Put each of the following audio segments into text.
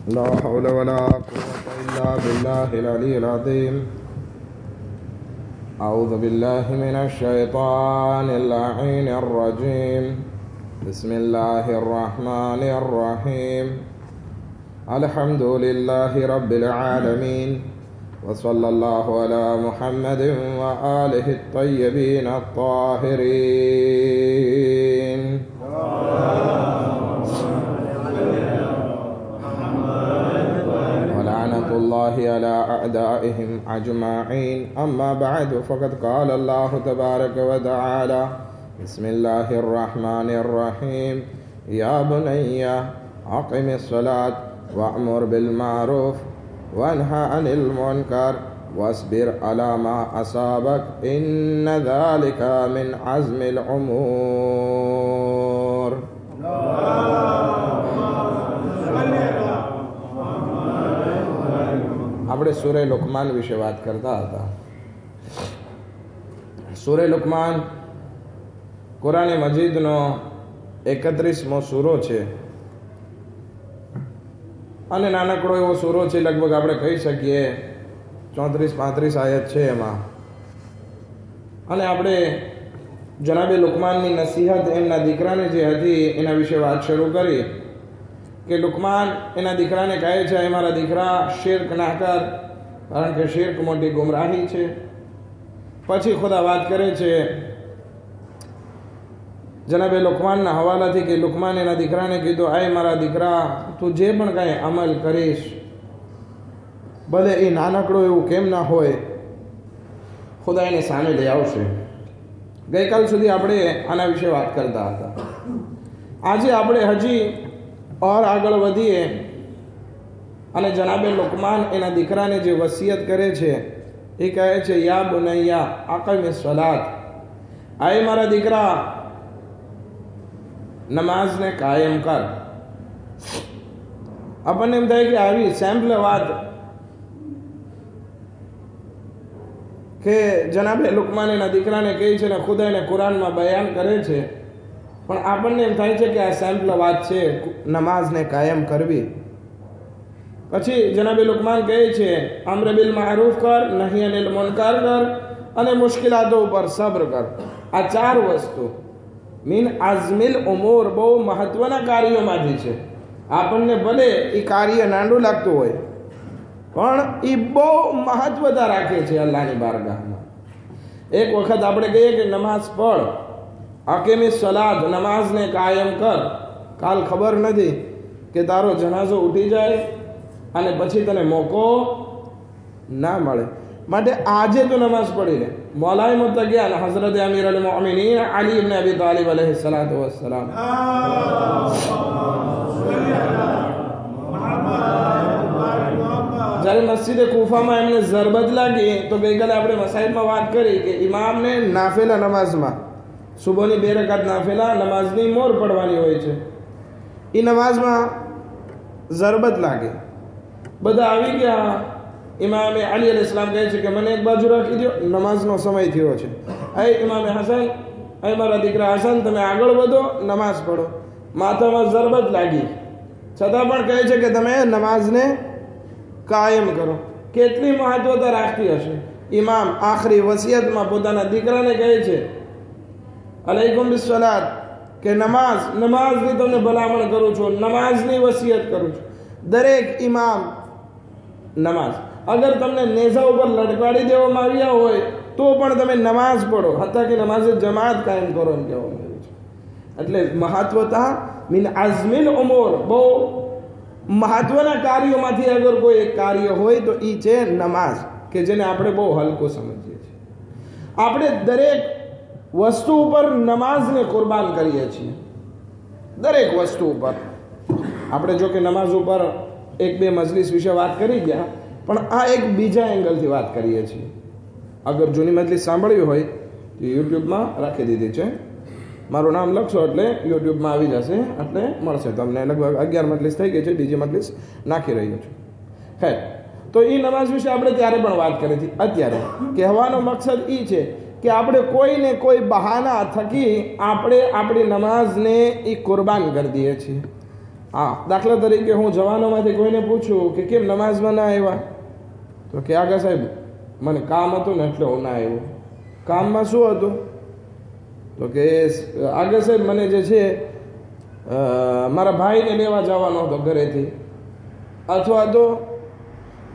لا حول ولا قوة إلا بالله العلي العظيم. أعوذ بالله من الشيطان اللعين الرجيم. بسم الله الرحمن الرحيم. الحمد لله رب العالمين، وصلى الله على محمد وآله الطيبين الطاهرين. ولعنة الله على أعدائهم أجمعين. أما بعد، فقد قال الله تبارك وتعالى: بسم الله الرحمن الرحيم. يا بني أقم الصلاة وأمر بالمعروف وانهى عن المنكر واصبر على ما أصابك إن ذلك من عزم الأمور. આપણે સૂરે લુકમાન વિશે વાત કરતા હતા. સૂરે લુકમાન કુરાન મજીદનો 31મો સૂરો છે અને નાનકડો એવો સૂરો છે. લગભગ આપણે કહી શકીએ 34-35 આયત છે એમાં. અને આપણે જનાબે લુકમાનની નસીહત એમના દીકરાને જે હતી એના વિશે વાત શરૂ કરી કે લુકમાન એના દીકરાને કહે છે, મારા દીકરા શિર્ક ના કર, કારણ કે શિર્ક મોટી ગુમરાહી છે. પછી ખુદા વાત કરે છે જનાબે લુકમાનના હવાલાથી કે લુકમાન એના દીકરાને કીધું, આય મારા દીકરા, તું જે પણ કાંઈ અમલ કરીશ, ભલે એ નાનકડો એવું કેમ ના હોય, ખુદા એને સામે લઈ આવશે. ગઈકાલ સુધી આપણે આના વિશે વાત કરતા હતા. આજે આપણે હજી ઓર આગળ વધીએ અને જનાબે લુકમાન એના દીકરાને જે વસિયત કરે છે એ કહે છે, યા બુનૈયા અકિમિસ સલાત, આય મારા દીકરા, નમાઝને કાયમ કર. આપણને એમ થાય કે આવી સેમ્પલ વાત કે જનાબે લુકમાન એના દીકરાને કહે છે ને ખુદા એને કુરાનમાં બયાન કરે છે, પણ આપણને એમ થાય છે કે આ સેમ્પલ વાત છે નમાઝને કાયમ કરવી. પછી જનાબે લુકમાન કહે છે, અમ્ર બિલ મારૂફ કર, નહી અનિલ મુનકર કર અને મુશ્કિલાતો ઉપર સબ્ર કર. આ 4 વસ્તુ મીન આઝમિલ ઉમૂર, બહુ મહત્વના કાર્યોમાંથી છે. આપણને ભલે એ કાર્ય નાનું લાગતું હોય પણ એ બહુ મહત્વતા રાખે છે અલ્લાહની બારગાહમાં. એક વખત આપણે કહીએ કે નમાઝ પઢ, અકીમિસ સલાત, નમાઝને કાયમ કર. કાલ ખબર નથી કે તારો જનાઝો ઉઠી જાય અને પછી તને મોકો ના મળે, માટે આજે તો નમાઝ પડી લે. મૌલાએ મુત્તકિયાન હઝરત અમીર અલ મોમિનીન અલી ઇબ્ન અબી તાલિબ અલૈહિ સલાતુ વસ્સલામ જ્યારે મસ્જિદ કૂફામાં એમને ઝરબત લાગી તો ગઈકાલે આપણે મસાઈદમાં વાત કરી કે ઇમામને નાફિલા નમાઝમાં સુબહની 2 રકાત નાફિલા નમાઝની મોર પડવાની હોય છે. એ નમાઝમાં ઝરબત લાગે, બધા આવી ગયા. ઇમામે અલી અલૈહિસ સલામ કહે છે કે મને એક બાજુ રાખી દો, નમાઝનો સમય થયો છે. અય ઇમામે હસન, અય મારા દીકરા હસન, તમે આગળ વધો, નમાઝ પઢો. માથામાં ઝરબત લાગી છતાં પણ કહે છે કે તમે નમાઝને કાયમ કરો. કેટલી મહત્વતા રાખતી હશે. ઇમામ આખરી વસિયતમાં પોતાના દીકરાને કહે છે, અલૈકુમ બિસ્સલાત, કે નમાઝની તમને ભલામણ કરું છું, નમાઝની વસિયત કરું છું. દરેક ઇમામ નમાઝ, અગર તમને નેઝા ઉપર લટકાડી દેવામાં આવ્યા હોય તો પણ તમે નમાઝ પઢો, હતા કે નમાઝ જમાત કાયમ કરો એમ કહેવામાં આવ્યું છે. એટલે મહત્વતા મીન આઝમિલ ઉમૂર, બહુ મહત્વના કાર્યોમાંથી અગર કોઈ એક કાર્ય હોય તો એ છે નમાઝ, કે જેને આપણે બહુ હલકો સમજીએ છીએ. આપણે દરેક વસ્તુ ઉપર નમાઝને કુરબાન કરીએ છીએ, દરેક વસ્તુ ઉપર. આપણે જો કે નમાઝ ઉપર 1-2 મજલિસ વિશે વાત કરી ગયા, પણ આ એક બીજા એંગલથી વાત કરીએ છીએ. અગર જૂની મજલિસ સાંભળવી હોય તો યુટ્યુબમાં રાખી દીધી છે. મારું નામ લખશો એટલે યુટ્યુબમાં આવી જશે, એટલે મળશે તમને. લગભગ 11 મજલિસ થઈ ગઈ છે, બીજી મજલિસ નાખી રહ્યો છું. હે તો એ નમાઝ વિશે આપણે ત્યારે પણ વાત કરી હતી. અત્યારે કહેવાનો મકસદ એ છે કે આપણે કોઈને કોઈ બહાના થકી આપણે આપણી નમાઝને એ કુરબાન કરી દઈએ છીએ. હા, દાખલા તરીકે હું જવાનોમાંથી કોઈને પૂછું કે કેમ નમાઝમાં ના આવ્યા, તો કે આગા સાહેબ મને કામ હતું ને એટલે હું ના આવ્યો. કામમાં શું હતું? તો કે આગળ સાહેબ મને જે છે મારા ભાઈને લેવા જવાનો હતો ઘરેથી, અથવા તો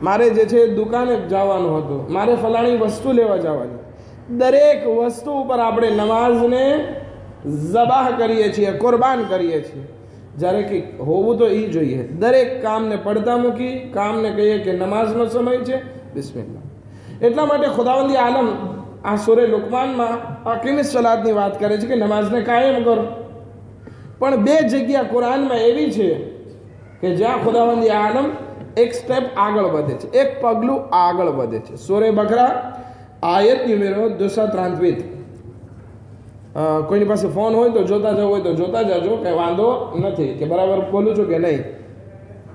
મારે જે છે દુકાને જવાનું હતું, મારે ફલાણી વસ્તુ લેવા જવાની. દરેક વસ્તુ ઉપર આપણે નમાઝને ઝબાહ કરીએ છીએ, કુરબાન કરીએ છીએ. જ્યારે કે હોવું તો એ જોઈએ, દરેક કામને પડતા મૂકી કામને કહીએ કે નમાઝનો સમય છે, બિસ્મિલ્લાહ. એટલા માટે ખુદાવંદી આલમ આ સૂરે લુકમાનમાં અકીમિસ સલાતની વાત કરે છે કે નમાઝને કાયમ કરો. પણ બે જગ્યા કુરાનમાં એવી છે કે જ્યાં ખુદાવંદી આલમ એક સ્ટેપ આગળ વધે છે, એક પગલું આગળ વધે છે. સૂરે બકરા આયત નંબર 233. કોઈની પાસે ફોન હોય તો જોતા જવું હોય તો જોતા જજો, કંઈ વાંધો નથી. કે બરાબર બોલું છું કે નહીં?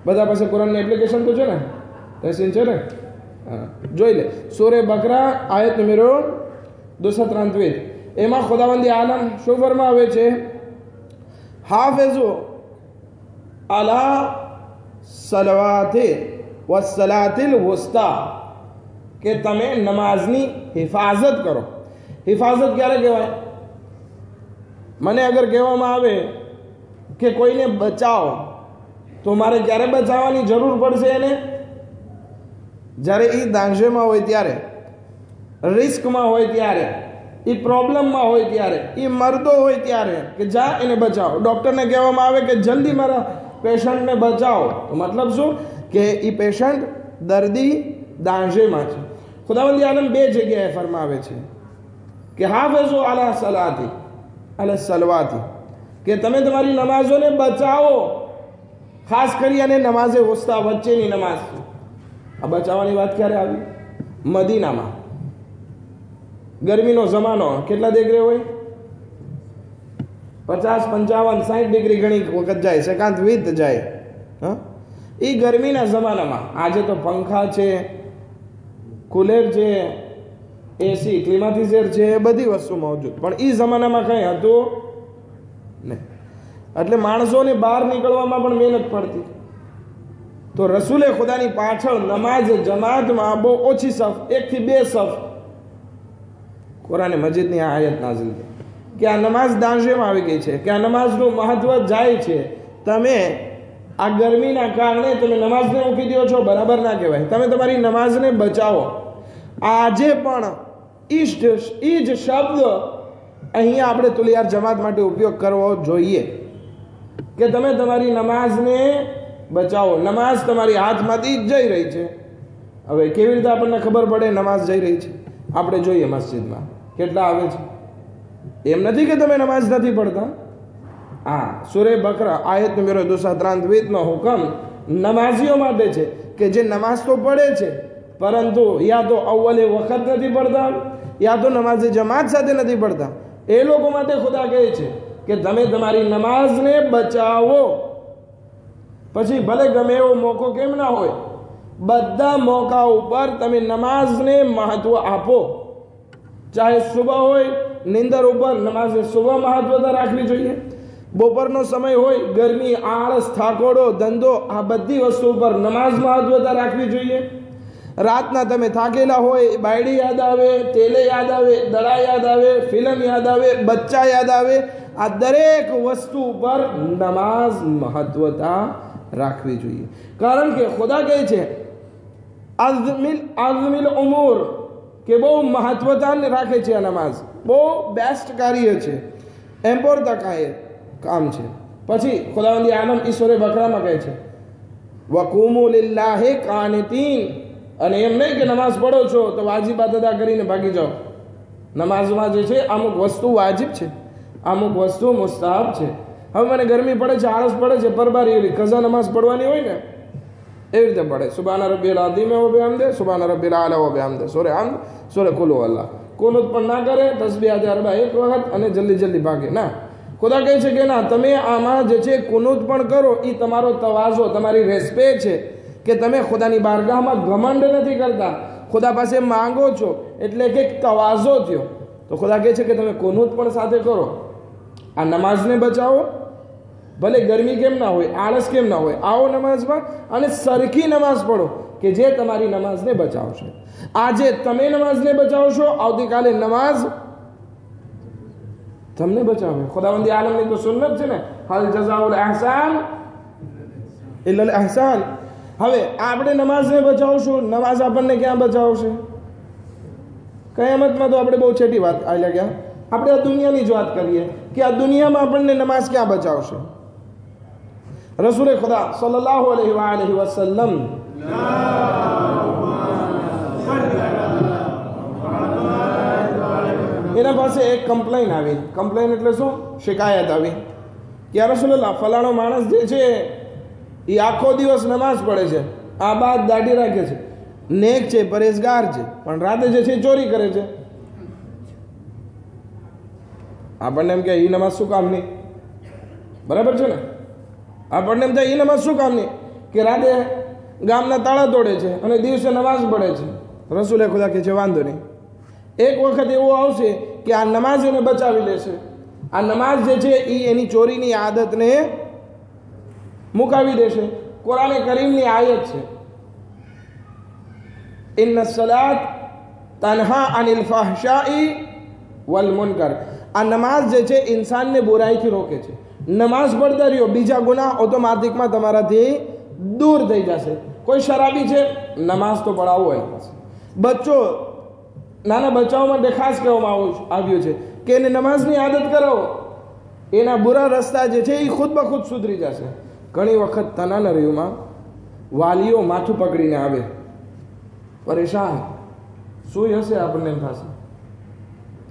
બધા પાસે કુરાનની એપ્લિકેશન તો છે ને, તહેસીન છે ને? હા, જોઈ લે. સૂરે બકરા આયત નંબર 233. એમાં ખુદાવંદી આલમ શું ફરમાવે છે? હાફિઝુ અલા સલવાતિ વસ્સલાતિલ વુસ્તા, કે તમે નમાઝની હિફાજત કરો. હિફાજત ક્યારે કહેવાય? મને અગર કહેવામાં આવે કે કોઈને બચાવો, તો મારે ક્યારે બચાવવાની જરૂર પડશે એને? જ્યારે એ દાંજેમાં હોય ત્યારે, રિસ્કમાં હોય ત્યારે, એ પ્રોબ્લેમમાં હોય ત્યારે, એ મરદો હોય ત્યારે કે જા એને બચાવો. ડૉક્ટરને કહેવામાં આવે કે જલ્દી મારા પેશન્ટને બચાવો, તો મતલબ શું? કે એ પેશન્ટ દર્દી દાંજેમાં છે. ખુદાવંદી આલમ બે જગ્યાએ ફરમાવે છે કે હાફિઝુ અલા સલાતી અલા સલવાતી, કે તમે તમારી નમાઝોને બચાવો. ખાસ કરી અને નમાઝે વસ્તા વચ્ચેની નમાઝ. આ બચાવવાની વાત ક્યારે આવી? મદીનામાં ગરમીનો જમાનો, કેટલા ડિગ્રી હોય? 50, 55, 60 ડિગ્રી ઘણી વખત જાય, સેકાંત વીત જાય. હા, એ ગરમીના જમાનામાં આજે તો પંખા છે, કુલર છે, એસી, ક્લિમાટિઝર છે, એ બધી વસ્તુ મોજૂદ. પણ એ જમાનામાં કંઈ હતું નહીં, એટલે માણસોને બહાર નીકળવામાં પણ મહેનત પડતી. તો રસૂલે ખુદાની પાછળ નમાઝ જમાતમાં બહુ ઓછી સફ, 1 થી 2 સફ. કુરાને મજીદની આ આયત નાઝિલ થઈ કે આ નમાઝ દાંજેમાં આવી ગઈ છે, કે આ નમાઝનું મહત્વ જાય છે. તમે આ ગરમીના કારણે તમે નમાઝને મૂકી દો છો, બરાબર ના કહેવાય. તમે તમારી નમાઝને બચાવો. આજે પણ ઈ જ શબ્દ અહીંયા આપણે તુલિયાર જમાત માટે ઉપયોગ કરવો જોઈએ કે તમે તમારી નમાઝને બચાવો. નમાઝ તમારી હાથમાંથી જ જઈ રહી છે. હવે કેવી રીતે આપણને ખબર પડે નમાઝ જઈ રહી છે? આપણે જોઈએ મસ્જિદમાં કેટલા આવે છે. એમ નથી કે તમે નમાઝ નથી પડતા. હા, સૂરે બકરા આયત નંબર 233નો હુકમ નમાઝીઓ માટે છે કે જે નમાઝ તો પડે છે, પરંતુ યા તો અવ્વલે વખત નથી પડતા, યા તો નમાઝે જમાત સાથે નથી પડતા. એ લોકો માટે ખુદા કહે છે કે તમે તમારી નમાઝને બચાવો. પછી ભલે ગમે એવો મોકો કેમ ના હોય, બધા મોકા ઉપર તમે નમાઝને મહત્વ આપો. ચાહે સુબહ હોય, નિંદર ઉપર નમાઝે સુબહ મહત્વતા રાખવી જોઈએ. બપોરનો સમય હોય, ગરમી, આળસ, થાકોડો, ધંધો, આ બધી વસ્તુ ઉપર નમાઝ મહત્વતા રાખવી જોઈએ. રાતના તમે થાકેલા હોય, બાયડી યાદ આવે, તેલે યાદ આવે, દડા યાદ આવે, ફિલ્મ યાદ આવે, બચ્ચા યાદ આવે, આ દરેક વસ્તુ ઉપર નમાઝ મહત્વતા રાખવી જોઈએ. કારણ કે ખુદા કહે છે અઝમિલ ઉમૂર, કે બહુ મહત્વતા રાખે છે આ નમાઝ, બહુ બેસ્ટ કાર્ય છે, ઇમ્પોર્ટન્ટ કામ છે. પછી ખુદાવંદી આલમ ઈશ્વરે બકરામાં કહે છે વકુમુ લિલ્લાહિ કાનિતીન, અને એમ નહીં કે નમાઝ પડો છો તો વાજિબાત અદા કરીને ભાગી જાઓ. નમાઝમાં જે છે અમુક વસ્તુ વાજિબ છે, અમુક વસ્તુ મુસ્તાહબ છે. હવે મને ગરમી પડે છે, આળસ પડે છે, પરબારી એવી કઝા નમાઝ પડવાની હોય ને એવી રીતે પડે. સુબાના રબ્બિલ આઝીમ વ બિહમદિ, સુબાના રબ્બિલ આલા વ બિહમદિ, સૂરે હમ્દ, સૂરે કુલ હુવલ્લાહ. કુનૂત પણ ના કરે, તસ્બીહ અરબા એક વખત અને જલ્દી ભાગે ના. ખુદા કહે છે કે ના, તમે આમાં જે છે કુનૂત પણ કરો. એ તમારો તવાઝો, તમારી રેસ્પેક્ટ છે કે તમે ખુદાની બારગાહમાં ઘમંડ નથી કરતા, ખુદા પાસે માંગો છો, એટલે કે તવાઝો થયો. તો ખુદા કહે છે કે તમે કુનૂત પણ સાથે કરો. આ નમાઝને બચાવો, ભલે ગરમી કેમ ના હોય, આળસ કેમ ના હોય, આવો નમાઝમાં અને સરખી નમાઝ પઢો કે જે તમારી નમાઝને બચાવશે. આજે તમે નમાઝને બચાવશો, આવતીકાલે નમાઝ તમને બચાવે. ખુદાવંદી આલમની તો સુન્નત છે ને, હલ જઝાઉલ અહસાન ઇલ્લલ અહસાન. હવે આપણે નમાઝને બચાવશું, નમાઝ આપણને ક્યાં બચાવશે? કયામતમાં તો આપણે બહુ છેટી વાત આલ્યા ગયા. આપણે આ દુનિયાની જ વાત કરીએ કે આ દુનિયામાં આપણને નમાઝ ક્યાં બચાવશે? રસૂલે ખુદા સલ્લલ્લાહુ અલૈહિ વસલ્લમ એના પાસે એક કમ્પ્લેન આવી. કમ્પ્લેન એટલે શું? શિકાયત આવી કે યા રસૂલલ્લાહ, ફલાણો માણસ જે છે એ આખો દિવસ નમાઝ પડે છે, આ બાદ દાઢી રાખે છે, નેક છે, પરેશગાર છે, પણ રાતે જે છે ચોરી કરે છે. આપણને એમ કે એ નમાઝ શું કામની? બરાબર છે ને? આપણને એમ થાય એ નમાઝ શું કામની કે રાતે ગામના તાળા તોડે છે અને દિવસે નમાઝ પડે છે. રસૂલે ખુદા કહે છે વાંધો નહીં, એક વખત એવું આવશે કે આ નમાઝ એને બચાવી લેશે. આ નમાઝ જે છે એ એની ચોરીની આદતને મુકાવી દેશે. કુરાને કરીમની આયત છે, ઇન્ન સલાત તન્હા અનિલ ફહશાઈ વલ મુનકર. આ નમાઝ જે છે ઇન્સાનને બુરાઈથી રોકે છે. નમાઝ પડતા રહ્યો, બીજા ગુનાહ ઓટોમેટિકમાં તમારાથી દૂર થઈ જશે. કોઈ શરાબી છે, નમાઝ તો પડાવો એના પાસે. બચ્ચો, નાના બચ્ચાઓ માટે ખાસ કહેવામાં આવ્યું છે કે એને નમાઝની આદત કરાવો, એના બુરા રસ્તા જે છે એ ખુદ બખુદ સુધરી જશે. ઘણી વખત તનાનરીઓમાં વાલીઓ માથું પકડીને આવે, પરેશાન, શું હશે આપણને એમ થશે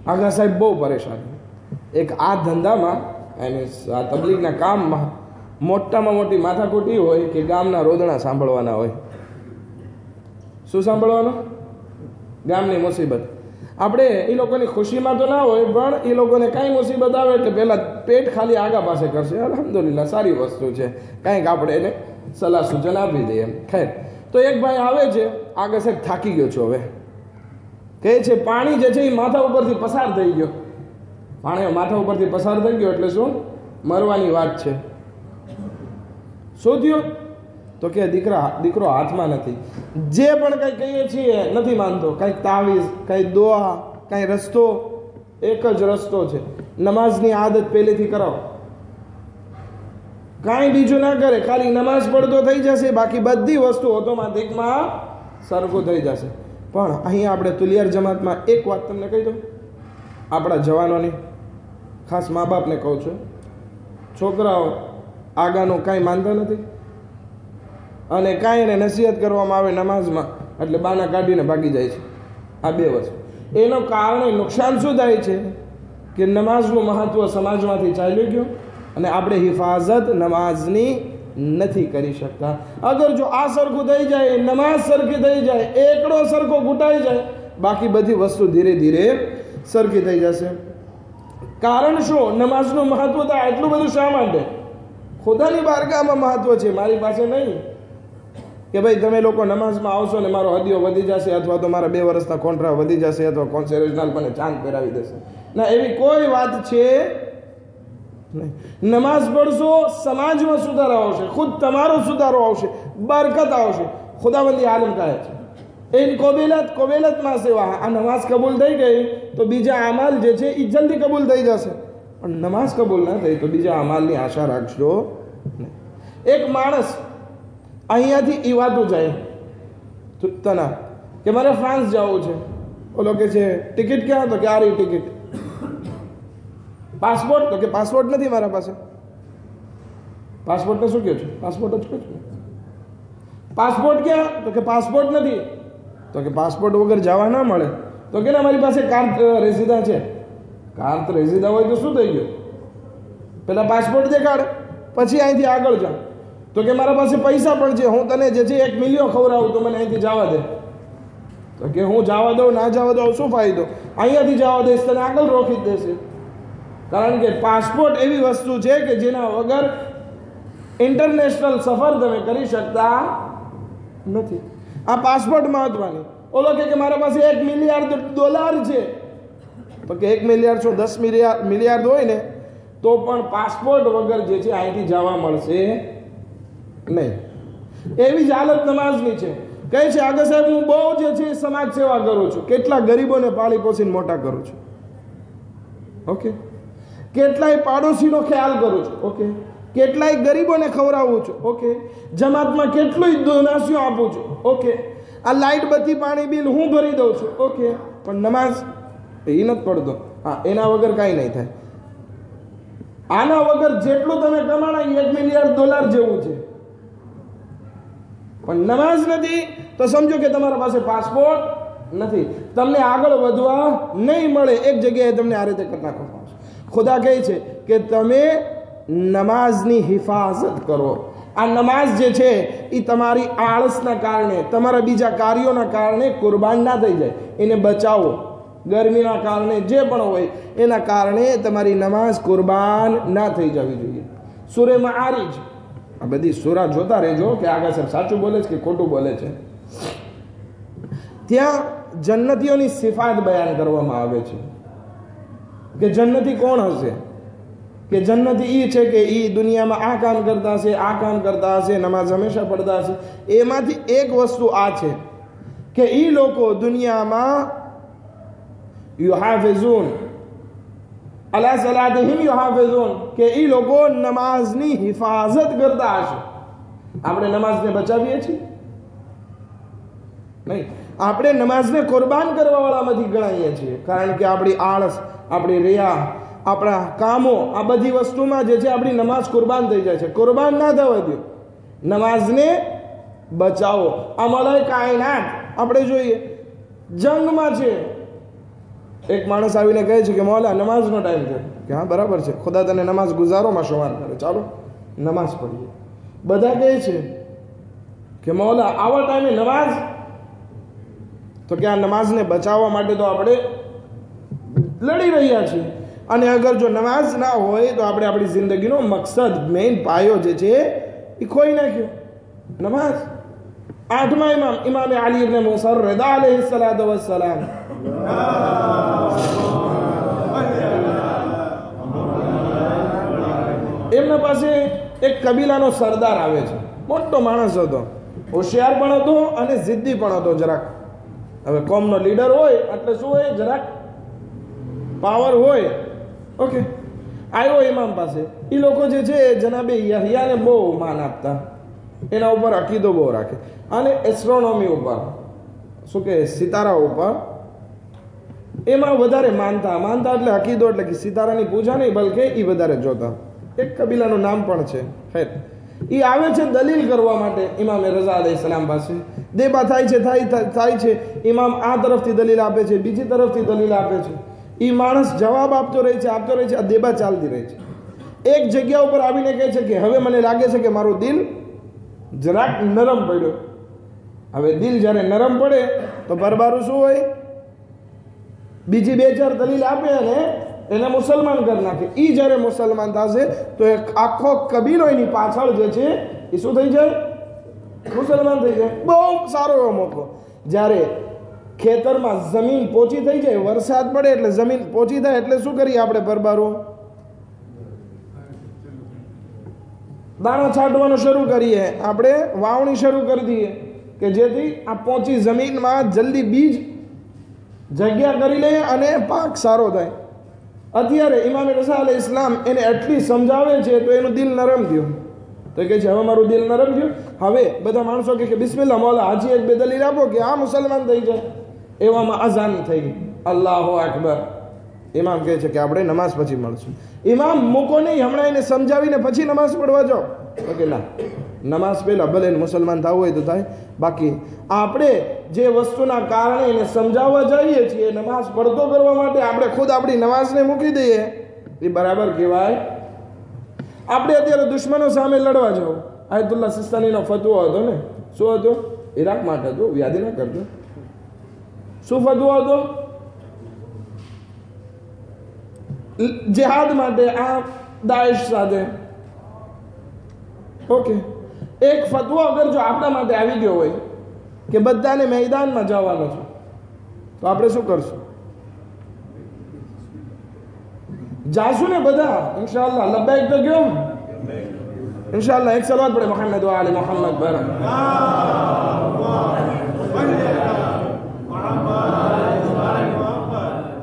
આગા સાહેબ બહુ પરેશાન. એક આ ધંધામાં અને આ તબલીગના કામમાં મોટામાં મોટી માથાકૂટી હોય કે ગામના રોદણા સાંભળવાના હોય. શું સાંભળવાનું? ગામની મુસીબત. આપણે એ લોકોની ખુશીમાં તો ના હોય, પણ એ લોકોને કાંઈ મુસીબત આવે એટલે પહેલાં પેટ ખાલી આગા પાસે કરશે. અલ્હમ્દુલિલ્લાહ, સારી વસ્તુ છે, કાંઈક આપણે એને સલાહ સૂચન આપી દઈએ. ખેર, તો એક ભાઈ આવે છે, આગળ સાહેબ થાકી ગયો છું, હવે કહે છે પાણી જે છે એ માથા ઉપરથી પસાર થઈ ગયો. પાણી માથા ઉપરથી પસાર થઈ ગયો એટલે શું? મરવાની વાત છે. શું થયું? તો કે દીકરો હાથમાં નથી. જે પણ કંઈ કહીએ છીએ નથી માનતો. કંઈક તાવીઝ, કંઈ દુઆ, કંઈ રસ્તો, એક જ રસ્તો છે, નમાઝની આદત પહેલેથી કરાવો. કાંઈ બીજું ના કરે, ખાલી નમાઝ પડતો થઈ જશે, બાકી બધી વસ્તુ ઓટોમેટિકમાં સરખું થઈ જશે. પણ અહીંયા આપણે તુલિયાર જમાતમાં એક વાત તમને કહી દઉં, આપણા જવાનોની, ખાસ મા બાપને કહું છું, છોકરાઓ આગાનું કાંઈ માનતા નથી અને કાંઈ એને નસીહત કરવામાં આવે નમાઝમાં એટલે બાના કાઢીને ભાગી જાય છે. આ બે વસ્તુ. એનો કારણે નુકસાન શું થાય છે કે નમાઝનું મહત્ત્વ સમાજમાંથી ચાલ્યું ગયું અને આપણે હિફાજત નમાઝની નથી કરી શકતા. અગર જો આ સરખું થઈ જાય, નમાઝ સરખી થઈ જાય, એકડો સરખો ઘૂંટાઈ જાય, બાકી બધી વસ્તુ ધીરે ધીરે સરખી થઈ જશે. કારણ શું? નમાઝનું મહત્વ તો એટલું બધું શા માટે? ખુદાની બારગાહમાં મહત્વ છે, મારી પાસે નહીં કે ભાઈ તમે લોકો નમાઝમાં આવશો ને મારો હદિયો વધી જશે, અથવા તો મારા 2 વર્ષના કોન્ટ્રા વધી જશે, અથવા કોન્સેરેશનલ મને ચાંદ પહેરાવી દેશે. ના, એવી કોઈ વાત છે નહીં. નમાઝ પઢશો, સમાજમાં સુધારો આવશે, ખુદ તમારો સુધારો આવશે, બરકત આવશે. ખુદાવંદી આલમ કહે છે ઇન કોબેલતમાં સેવા. આ નમાઝ કબૂલ થઈ ગઈ તો બીજા અમાલ જે છે એ જલ્દી કબૂલ થઈ જશે, પણ નમાઝ કબૂલ ના થઈ તો બીજા અમાલની આશા રાખજો નહીં. એક માણસ અહીંયાથી ઈવાતું જાય તના કે મારે ફ્રાન્સ જવું છે. ઓલો કે છે ટિકિટ ક્યાં? તો કે આ રહી ટિકિટ. પાસપોર્ટ? તો કે પાસપોર્ટ નથી મારા પાસે. પાસપોર્ટને શું કહો છો? પાસપોર્ટ જ કહો છો. પાસપોર્ટ ક્યાં? તો કે પાસપોર્ટ નથી. તો કે પાસપોર્ટ વગર જવા ના મળે. તો કે મારી પાસે કાર્ડ રેસિડા છે. કાર્ડ રેસિડા હોય તો શું થઈ ગયું? પેલા પાસપોર્ટ દેખાડ, પછી અહીંથી આગળ જા. તો કે મારા પાસે પૈસા પણ છે, હું તને જે છે 1 મિલિયન ખવડાવું તો મને અહીંથી જવા દે. તો કે હું જવા દઉં, ના જવા દઉં, શું ફાયદો? અહીંયાથી જવા દઈશ તને આગળ રોકી જ દેશે. કારણ કે પાસપોર્ટ એવી વસ્તુ છે કે જેના વગર ઇન્ટરનેશનલ સફર તમે કરી શકતા નથી. આ પાસપોર્ટ મહત્વની. ઓલો કે મારા પાસે $1 મિલિયન છે. તો કે 1 મિલિયન શું 10 મિલિયર્ડ હોય ને તો પણ પાસપોર્ટ વગર જે છે અહીંથી જવા મળશે નહીં. એવી જ હાલત નમાઝની છે. કહે છે આગળ સાહેબ હું બહુ જે છે સમાજ સેવા કરું છું, કેટલા ગરીબોને પાળી પોષીને મોટા કરું છું, ઓકે, કેટલાય પાડોશીનો ખ્યાલ કરું છું, ઓકે, કેટલાય ગરીબોને ખવડાવું છું, ઓકે, જમાતમાં કેટલું દોનાસીઓ આપું છું, ઓકે, આ લાઇટ બત્તી પાણી બિલ હું ભરી દઉં છું, ઓકે, પણ નમાઝ એ નથી પડતો. હા, એના વગર કાંઈ નહીં થાય. આના વગર જેટલું તમે કમાણા $1 મિલિયન જેવું છે, પણ નમાઝ નથી તો સમજો કે તમારા પાસે પાસપોર્ટ નથી, તમને આગળ વધવા નહીં મળે. એક જગ્યાએ તમને આ રીતે કરી નાખવામાં આવશે. ખુદા કહે છે કે તમે નમાઝની હિફાજત કરો. આ નમાઝ જે છે એ તમારી આળસના કારણે, તમારા બીજા કાર્યોના કારણે કુરબાન ના થઈ જાય, એને બચાવો. ગરમીના કારણે જે પણ હોય એના કારણે તમારી નમાઝ કુરબાન ના થઈ જવી જોઈએ. સૂરે માઆરિજ, આ બધી સૂરા જોતા રહેજો કે આગળ સાહેબ સાચું બોલે છે કે ખોટું બોલે છે. ત્યાં જન્નતીઓની સિફાત બયાન કરવામાં આવે છે કે જન્નતી કોણ હશે, કે જન્નતી એ છે કે એ દુનિયામાં આ કામ કરતા હશે, આ કામ કરતા હશે, નમાઝ હંમેશા પડતા હશે. એમાંથી એક વસ્તુ આ છે કે એ લોકો દુનિયામાં યુહાફિઝૂન અલા સલાતહિમ યુહાફિઝૂન, કે એ લોકો નમાઝની હિફાજત કરતા હશે. આપણે નમાઝને બચાવીએ છીએ નહીં, આપણે નમાઝને કુરબાન કરવાવાળામાંથી ગણાઈએ છીએ. કારણ કે આપણી આળસ, આપણી રિયા, આપણા કામો, આ બધી વસ્તુમાં જે છે આપણી નમાઝ કુરબાન થઈ જાય છે. કુરબાન ના થવા દો, નમાઝને બચાવો. આ મલાય કાયનાત આપણે જોઈએ જંગમાં છે. એક માણસ આવીને કહે છે કે મૌલા નમાઝનો ટાઈમ છે, કે હા બરાબર છે, ખુદા તને નમાઝ ગુજારોમાં શુમાર કરે, ચાલો નમાઝ પઢીએ. બધા કહે છે કે મૌલા આવા ટાઈમે નમાઝ, તો કે આ નમાઝને બચાવવા માટે તો આપણે લડી રહ્યા છીએ, અને અગર જો નમાઝ ના હોય તો આપણે આપણી જિંદગીનો મકસદ, મેઇન પાયો જે છે એ ખોઈ નાખ્યો. નમાઝ. 8મા ઇમામ અલી ઇબ્ન મુસર રદા અલૈહિ સલાતુ વસ્સલામ, એમના પાસે એક કબીલાનો સરદાર આવે છે. મોટો માણસ હતો, હોશિયાર પણ હતો અને જિદ્દી પણ હતો જરાક. હવે કોમનો લીડર હોય એટલે શું હોય, જરાક પાવર હોય, ઓકે. આવ્યો ઇમામ પાસે. એ લોકો જે છે જનાબે યહયાને બહુ માન આપતા, એના ઉપર અકીદો બહુ રાખે, અને એસ્ટ્રોનોમી ઉપર, શું કે સિતારા ઉપર એમાં વધારે માનતા એટલે અકીદો એટલે કે સિતારાની પૂજા નહીં, બલકે એ વધારે જોતા. એક કબીલાનું નામ પણ છે. ખેર, એ આવે છે દલીલ કરવા માટે ઇમામે રઝા અલૈહિ સલામ પાસે. દેબા થાય છે. ઇમામ આ તરફથી દલીલ આપે છે, બીજી તરફથી દલીલ આપે છે. એ માણસ જવાબ આપતો રહે છે. આ દેબા ચાલતી રહે છે. એક જગ્યા ઉપર આવીને કહે છે કે હવે મને લાગે છે કે મારું દિલ જરાક નરમ પડ્યો. હવે દિલ જ્યારે નરમ પડે તો પરબારું શું હોય, બીજી 2-4 દલીલ આપે અને એને મુસલમાન કરી નાખે. એ જ્યારે મુસલમાન થશે તો એક આખો કબીલો એની પાછળ જે છે એ શું થઈ જાય, મુસલમાન થઈ જાય. બહુ સારો એવો મોકો. જ્યારે ખેતરમાં જમીન પોચી થઈ જાય, વરસાદ પડે એટલે જમીન પોચી થાય એટલે શું કરીએ આપણે પરબારો, દાણા છાંટવાનું શરૂ કરીએ, આપણે વાવણી શરૂ કરી દઈએ કે જેથી આ પોચી જમીનમાં જલ્દી બીજ જગ્યા કરી લે અને પાક સારો થાય. અત્યારે ઇમામ રઝા અલૈહિ સલામ એને એટલી સમજાવે છે તો એનું દિલ નરમ થયું. તો કહે છે હવે મારું દિલ નરમ થયું. હવે બધા માણસો કે બિસ્મિલ્લાહ મૌલા હાજી 1-2 દલીલ આપો કે આ મુસલમાન થઈ જાય. એવામાં અઝાન થઈ ગઈ, અલ્લાહુ અકબર. ઇમામ કહે છે કે આપણે નમાઝ પછી મળશું. ઇમામ મૂકો નહીં, હમણાં એને સમજાવીને પછી નમાઝ પડવા જાઓ. તો કે ના, નમાઝ પહેલાં ભલે મુસલમાન થવું હોય તો થાય, બાકી આપણે જે વસ્તુના કારણે એને સમજાવવા જઈએ છીએ નમાઝ પડતો કરવા માટે આપણે ખુદ આપણી નમાઝને મૂકી દઈએ, એ બરાબર કહેવાય. આપણે અત્યારે દુશ્મનો સામે લડવા જાઓ. આયતુલ્લાહ સિસ્તાનીનો ફતવો હતો ને, શું હતો, ઈરાક માટે હતો, યાદી ના કરતો. શું ફતવો હતો, જિહાદ માટે આ દાઈશ સાથે, ઓકે. એક ફતવો અગર જો આપણા માટે આવી ગયો હોય કે બધાને મેદાનમાં જવાનું છે, તો આપણે શું કરશું? જાશું ને બધા ઇન્શાઅલ્લાહ. લબ્બૈક તો ગયો ઇન્શાઅલ્લાહ. એક સલાવત પડે મોહમ્મદ વ આલે મોહમ્મદ પર.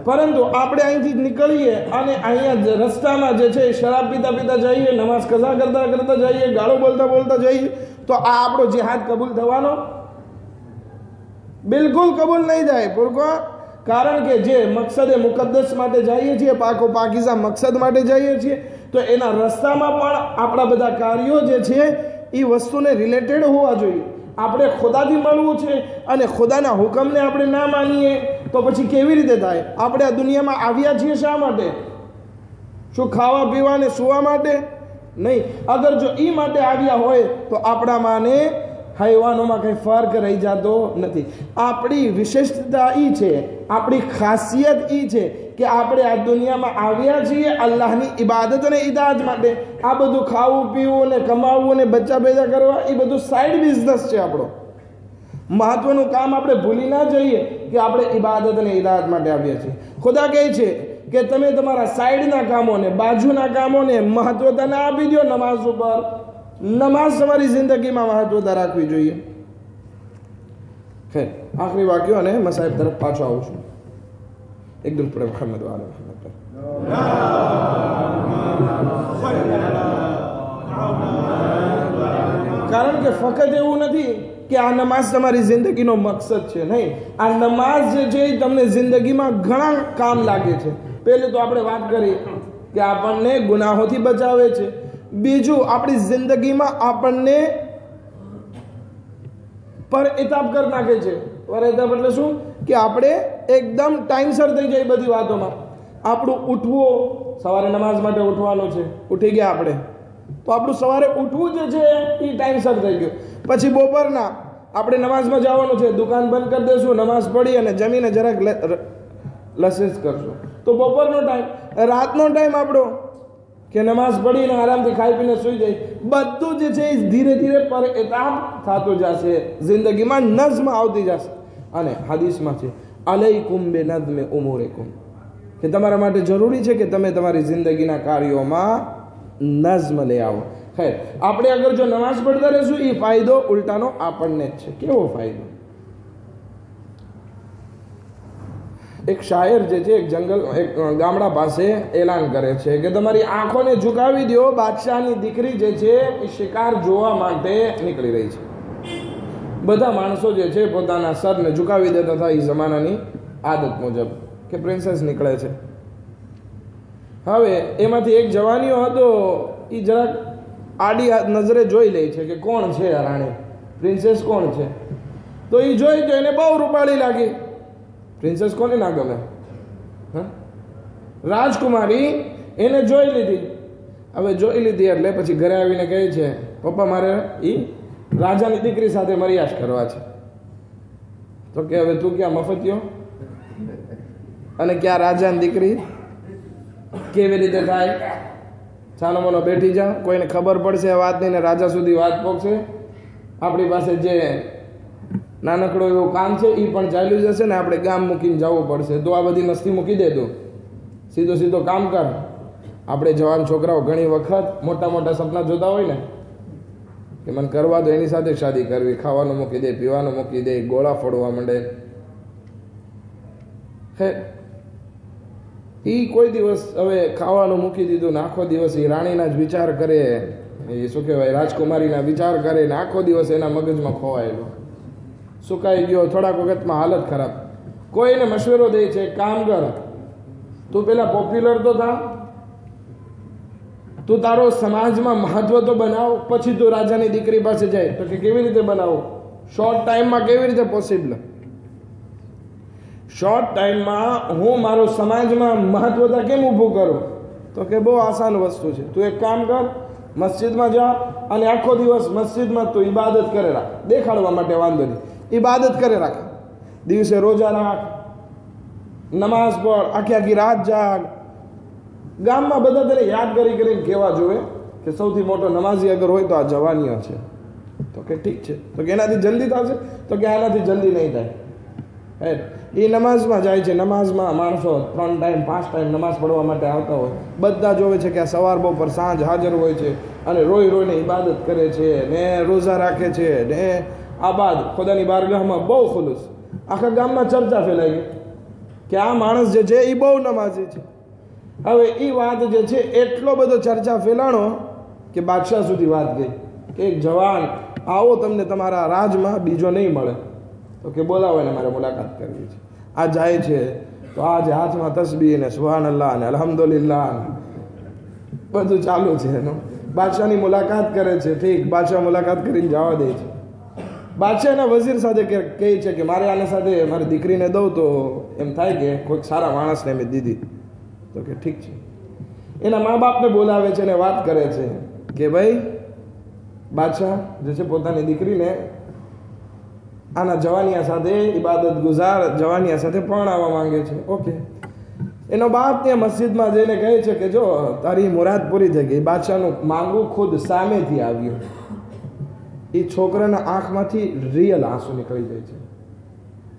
પરંતુ આપણે અહીંથી નીકળીએ અને અહીંયા રસ્તામાં જે છે શરાબ પીતા પીતા જઈએ, નમાઝ કઝા કરતા કરતા જઈએ, ગાળો બોલતા બોલતા જઈએ, તો આ આપણો જિહાદ કબૂલ થવાનો બિલકુલ કબૂલ નહીં થાય. પૂરકો કારણ કે જે મકસદે મુકદ્દસ માટે જઈએ છીએ, પાકો પાકીઝા મકસદ માટે જઈએ છીએ, તો એના રસ્તામાં પણ આપણા બધા કાર્યો જે છે એ વસ્તુને રિલેટેડ હોવા જોઈએ. આપણે ખુદાથી મળવું છે અને ખુદાના હુકમને આપણે ના માનીએ તો પછી કેવી રીતે થાય? આપણે આ દુનિયામાં આવ્યા છીએ શા માટે? શું ખાવા પીવા ને સુવા માટે? નહીં. અગર જો એ માટે આવ્યા હોય તો આપણામાં ને હૈવાનોમાં કંઈ ફર્ક રહી જતો નથી. આપણી વિશેષતા એ છે, આપણી ખાસિયત એ છે કે આપણે આ દુનિયામાં આવ્યા છીએ અલ્લાહની ઇબાદત અને ઇતાઅત માટે. આ બધું ખાવું પીવું ને કમાવવું ને બચ્ચા પેદા કરવા એ બધું સાઈડ બિઝનેસ છે આપણો. મહત્વનું કામ આપણે ભૂલી ના જઈએ કે આપણે ઇબાદત અને ઇતાઅત માટે આવ્યા છીએ. ખુદા કહે છે કે તમે તમારા સાઈડના કામોને, બાજુના કામોને મહત્વતા ના આપી દો નમાઝ ઉપર. નમાઝ તમારી જિંદગીમાં મહત્વતા રાખવી જોઈએ. ખેર, આખરી વાક્યો અને મસાઈબ તરફ પાછો આવું છું. એકદમ પડે મોહમ્મદ વાલા મોહમ્મદ પર. કારણ કે ફક્ત એવું નથી કે આ નમાઝ તમારી જિંદગીનો મકસદ છે, નહીં. આ નમાઝ જે છે એ તમને જિંદગીમાં ઘણા કામ લાગે છે. પહેલું તો આપણે વાત કરી કે આપણને ગુનાહોથી બચાવે છે. બીજું, આપણી જિંદગીમાં આપણને પર ઇતાબ કરી નાખે છે. પર ઇતાબ એટલે શું? કે આપણે એકદમ ટાઈમસર થઈ જાય બધી વાતોમાં. આપણું ઉઠવું, સવારે નમાઝ માટે ઉઠવાનું છે, ઉઠી ગયા આપણે, તો આપણું સવારે ઉઠવું જે છે એ ટાઈમસર થઈ ગયું. પછી બપોરના આપણે નમાઝમાં જવાનું છે, દુકાન બંધ કરી દઈશું, નમાઝ પડી અને જમીને જરાક લસેસ કરશું, તો બપોરનો ટાઈમ. રાતનો ટાઈમ આપણો કે નમાઝ પડીને આરામથી ખાઈ પીને સૂઈ જાય. બધું જે છે એ ધીરે ધીરે પર ઇતાબ થતું જશે, જિંદગીમાં નઝ્મ આવતી જશે. અને હાદીસમાં છે અલૈકુમ બિનઝ્મિ ઉમુરિકુમ, કે તમારા માટે જરૂરી છે કે તમે તમારી જિંદગીના કાર્યોમાં નઝ્મ લઈ આવો. ખેર, આપણે અગર જો નમાઝ પઢતા રહીશું એ ફાયદો ઉલટાનો આપણને જ છે. કેવો ફાયદો? એક શાયર જે છે એક ગામડા પાસે એલાન કરે છે કે તમારી આંખોને ઝુકાવી દો, બાદશાહની દીકરી જે છે એ શિકાર જોવા માટે નીકળી રહી છે. બધા માણસો જે છે પોતાના સરને ઝુકાવી દેતા હતા એ જમાનાની આદત મુજબ કે પ્રિન્સેસ નીકળે છે. હવે એમાંથી એક જવાનીઓ હતો, એ જરાક આડી નજરે જોઈ લે છે કે કોણ છે આ રાણી, પ્રિન્સેસ કોણ છે. તો એ જોઈ તો એને બહુ રૂપાળી લાગી. પ્રિન્સેસ કોને ના ગમે? રાજકુમારી એને જોઈ લીધી. હવે જોઈ લીધી એટલે પછી ઘરે આવીને કહે છે પપ્પા મારે એ રાજાની દીકરી સાથે મરિયાસ કરવા છે. તો કે હવે તું ક્યાં મફતિયો અને ક્યાં રાજાની દીકરી, કેવી રીતે થાય? ચાલો મનો બેઠી જા, કોઈને ખબર પડશે આ વાત નહીં ને રાજા સુધી વાત પહોંચશે. આપણી પાસે જે નાનકડો એવું કામ છે એ પણ ચાલ્યું જશે ને આપણે ગામ મૂકીને જવું પડશે. તો આ બધી મસ્તી મૂકી દે, તું સીધો કામ કર. આપણે જવાન છોકરાઓ ઘણી વખત મોટા મોટા સપના જોતા હોય ને કે મને કરવા દો, એની સાથે શાદી કરવી, ખાવાનું મૂકી દે, પીવાનું મૂકી દે, ગોળા ફોડવા માંડે. હે, એ કોઈ દિવસ હવે ખાવાનું મૂકી દીધું ને આખો દિવસ એ રાણીના જ વિચાર કરે, એ શું કહેવાય રાજકુમારીના વિચાર કરે ને આખો દિવસ એના મગજમાં ખોવાયેલો, સુકાઈ ગયો. થોડાક વખતમાં હાલત ખરાબ. કોઈને મશવરો દે છે કામ કર, તું પેલા પોપ્યુલર તો થા, તું તારો સમાજમાં મહત્વ તો બનાવ, પછી તું રાજાની દીકરી પાસે જાય. તો કે કેવી રીતે બનાવો? શોર્ટ ટાઈમમાં કેવી રીતે પોસિબલ? શોર્ટ ટાઈમમાં હું મારો સમાજમાં મહત્વતા કેમ ઊભું કરું? તો કે બહુ આસાન વસ્તુ છે. તું એક કામ કર, મસ્જિદમાં જા અને આખો દિવસ મસ્જિદમાં તું ઇબાદત કરે રાખ. દેખાડવા માટે વાંધો નહીં, ઇબાદત કરે રાખ. દિવસે રોજા રાખ, નમાઝ પઢ, આખી રાત જાગ. ગામમાં બધા તને યાદ કરીને કહેવા જોવે કે સૌથી મોટો નમાઝી અગર હોય તો આ જવાનીઓ છે. તો કે ઠીક છે. તો કે એનાથી જલ્દી થશે? તો કે આનાથી જલ્દી નહીં થાય. હે એ નમાઝમાં જાય છે. નમાઝમાં માણસો 3 ટાઈમ 5 ટાઈમ નમાઝ પઢવા માટે આવતા હોય. બધા જોવે છે કે આ સવાર બપોર સાંજ હાજર હોય છે અને રોઈ રોઈને ઇબાદત કરે છે ને રોઝા રાખે છે ને આબાદ ખુદાની બારગાહમાં બહુ ખુલુસ. આખા ગામમાં ચર્ચા ફેલાઈ ગઈ કે આ માણસ જે છે એ બહુ નમાઝી છે. હવે એ વાત જે છે એટલો બધો ચર્ચા ફેલાણો કે બાદશાહ સુધી વાત ગઈ કે એક જવાન આવો, તમને તમારા રાજમાં બીજો નહીં મળે, તો કે બોલાવો એને મારે મુલાકાત કરવી છે. આ જાય છે તો આજે હાથમાં તસબીહ ને સુભાન અલ્લાહ ને અલ્હમ્દુલિલ્લાહ બધું ચાલુ છે એનું. બાદશાહની મુલાકાત કરે છે. ઠીક, બાદશાહ મુલાકાત કરીને જવા દે છે. બાદશાહ એના વઝીર સાથે કહે છે કે મારે આને સાથે મારી દીકરીને દઉં તો એમ થાય કે કોઈક સારા માણસને મેં દીધી. તો કે ઠીક છે. એના મા બાપને બોલાવે છે અને વાત કરે છે કે ભાઈ બાદશાહ જે છે પોતાની દીકરીને આના જવાનિયા સાથે ઇબાદત ગુજાર જવાનિયા સાથે પરણાવવા માંગે છે. ઓકે. એનો બાપ ત્યાં મસ્જિદમાં જઈને કહે છે કે જો તારી મુરાદ પૂરી થઈ ગઈ. બાદશાહનું માંગવું ખુદ સામેથી આવ્યું. એ છોકરાના આંખમાંથી રિયલ આંસુ નીકળી જાય છે.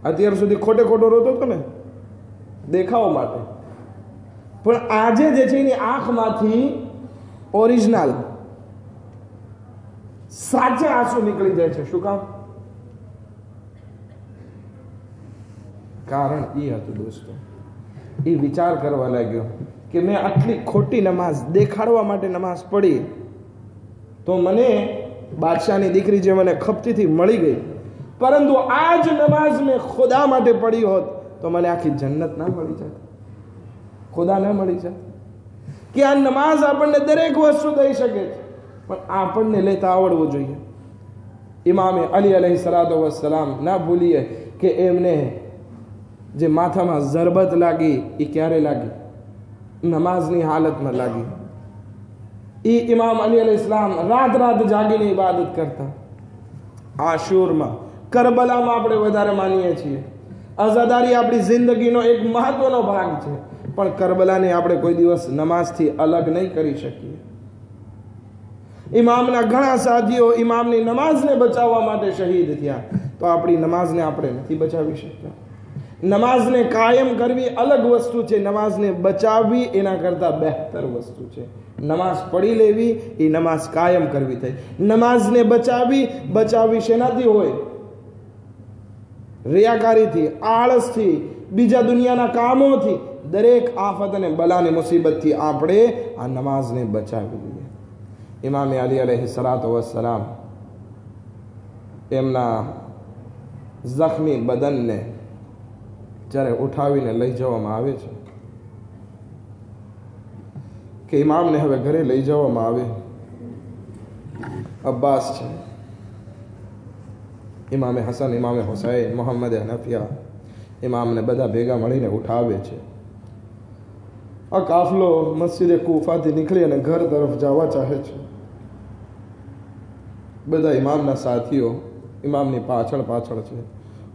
અત્યાર સુધી ખોટે ખોટો રોતો હતો ને દેખાવા માટે, પણ આજે જે છે એની આંખમાંથી ઓરિજિનલ સાચા આંસુ નીકળી જાય છે. શું કામ? કારણ એ હતું દોસ્તો, એ વિચાર કરવા લાગ્યો કે મેં આટલી ખોટી નમાઝ દેખાડવા માટે નમાઝ પડી તો મને બાદશાહની દીકરી જે મને ખપતીથી મળી ગઈ, પરંતુ આ જ નમાઝ મેં ખુદા માટે પડી હોત તો મને આખી જન્નત ના મળી જાત, ખુદા ના મળી જાત. કે આ નમાઝ આપણને દરેક વસ્તુ દઈ શકે છે, પણ આપણને લેતા આવડવું જોઈએ. ઇમામે અલી અલૈહિસ્સલાતુ વસ્સલામ, ના ભૂલીએ કે એમને જે માથામાં ઝરબત લાગી એ ક્યારે લાગી? નમાઝની હાલતમાં લાગી. એ ઇમામ અલી અલૈહિસ્સલામ રાત રાત જાગીને ઇબાદત કરતા. આશુરમાં, કરબલામાં આપણે વધારે માનીએ છીએ. અઝાદારી આપણી જિંદગીનો એક મહત્વનો ભાગ છે, પણ કરબલાને આપણે કોઈ દિવસ નમાઝથી અલગ નહીં કરી શકીએ. ઇમામના ઘણા સાથીઓ ઇમામની નમાઝને બચાવવા માટે શહીદ થયા, તો આપણી નમાઝને આપણે નથી બચાવી શકતા. નમાઝને કાયમ કરવી અલગ વસ્તુ છે, નમાઝને બચાવવી એના કરતાં બહેતર વસ્તુ છે. નમાઝ પડી લેવી એ નમાઝ કાયમ કરવી થઈ. નમાઝને બચાવવી શેનાથી હોય? રિયાકારીથી, આળસથી, બીજા દુનિયાના કામોથી, દરેક આફત અને બલાની મુસીબતથી આપણે આ નમાઝને બચાવી લઈએ. ઇમામે અલી અલૈહિસ્સલાતુ વસ્સલામ એમના જખ્મી બદનને જ્યારે ઉઠાવીને લઈ જવામાં આવે છે કે ઇમામને હવે ઘરે લઈ જવામાં આવે. અબ્બાસ છે, ઇમામે હસન, ઇમામે હુસૈન, મોહમ્મદ હનફિયા, ઇમામને બધા ભેગા મળીને ઉઠાવે છે. આ કાફલો મસ્જિદે કૂફાથી નીકળી અને ઘર તરફ જવા ચાહે છે. બધા ઇમામના સાથીઓ ઇમામની પાછળ પાછળ છે.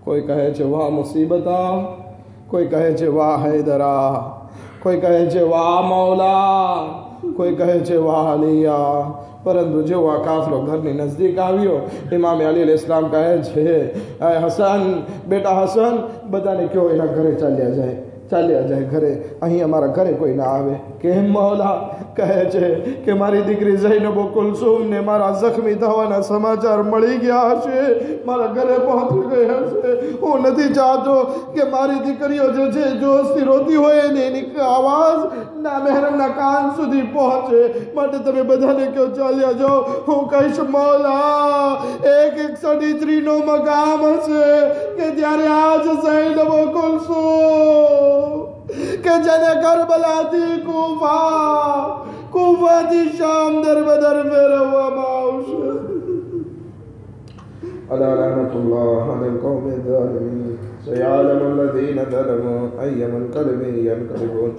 કોઈ કહે છે વાહ મુસીબતા, કોઈ કહે છે વાહ હૈદરા, કોઈ કહે છે વાહ મૌલા, કોઈ કહે છે વાહ અલિયા. પરંતુ જેવો આ કાફલો ઘરની નજદીક આવ્યો, ઇમામે અલી અલૈહિસ્સલામ કહે છે હસન, બેટા હસન, બધાને કહો એના ઘરે ચાલ્યા જાય ઘરે, અહીં અમારા ઘરે કોઈ ના આવે. કેમ મૌલા? કહે છે કે મારી દીકરી ઝૈનબ કુલસુમને મારા જખ્મી થવાના સમાચાર મળી ગયા હશે, મારા ઘરે પહોંચી ગઈ હશે. હું નથી ચાહતો કે મારી દીકરીઓ જે છે જોશથી રોતી હોય ને એની આવાજ ના મહેરમના કાન સુધી પહોંચે, માટે તમે બધાને કહો ચાલ્યા જાઓ. હું કહીશ મૌલા એક સડીત્રીનો મકામ હશે કે જ્યારે આજ ઝૈનબ કુલસુમ કે જેને કરબલાથી કૂફાથી શામ દરબદર ફેરવવામાં આવશે. અલા લઅનતુલ્લાહ અલલ કૌમિ ઝાલિમીન સયઅલમુ અલ્લઝીના ઝલમુ અય્યમલ કલબી યનકલિબૂન.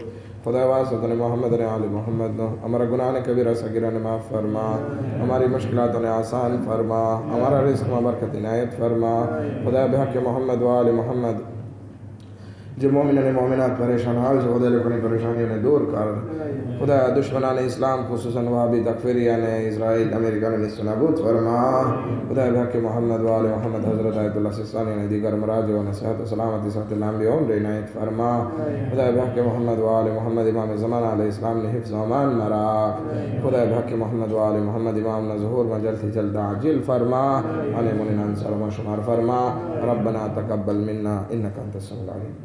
खुदा वास्ते मोहम्मद ने आल मोहम्मद हमारा गुनाह ने कबीरा सगीरा ने माफ़ फरमा, हमारी मुश्किलातों ने आसान फरमा, हमारा रिज़्क़ में बरकत इनायत फरमा. खुदा बिहक़ मोहम्मद व आल मोहम्मद जो मोमिन ने मोमिनात परेशान हाल से खुदा लोगों की परेशानियों ने दूर कर खुदा दुश्मनान इस्लाम खुसूसन वहाबी तकफिरिया ने इजराइल अमेरिका ने निस्तनाबूद फरमा खुदा के मोहम्मद वाले मोहम्मद हज़रत आयतुल्लाह सिस्तानी ने दीगर मराज व सेहत सलामती साथ लांबी उम्र इनायत फरमा खुदा के मोहम्मद वाले मोहम्मद इमाम ज़मान अलैहि सलाम ने हिफ्ज़ व अमान मरा खुदा के मोहम्मद वाले मोहम्मद इमाम ने ज़हूर में जल्द से जल्द आजिल फरमा अने मुनिनान सलमा शुमार फरमा रब्बना तकब्बल मिन्ना इन्नका अंतस समीउल अलीम।